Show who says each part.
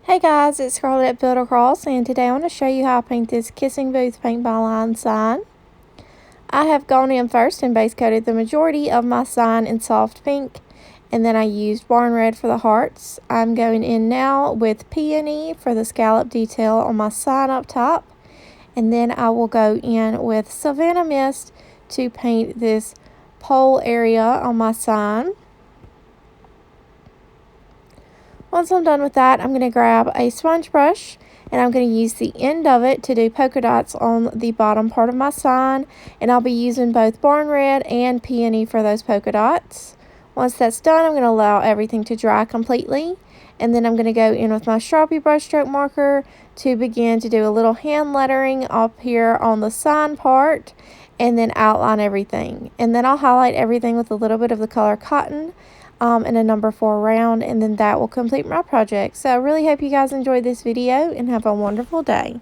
Speaker 1: Hey guys, it's Scarlett at Build Across, and today I want to show you how I paint this Kissing Booth paint by line sign. I have gone in first and base coated the majority of my sign in soft pink, and then I used barn red for the hearts. I'm going in now with peony for the scallop detail on my sign up top, and then I will go in with Savannah Mist to paint this pole area on my sign. Once I'm done with that, I'm going to grab a sponge brush and I'm going to use the end of it to do polka dots on the bottom part of my sign, and I'll be using both barn red and peony for those polka dots. Once that's done, I'm going to allow everything to dry completely, and then I'm going to go in with my Sharpie brushstroke marker to begin to do a little hand lettering up here on the sign part and then outline everything. And then I'll highlight everything with a little bit of the color cotton and a number 4 round, and then that will complete my project. So I really hope you guys enjoyed this video and have a wonderful day.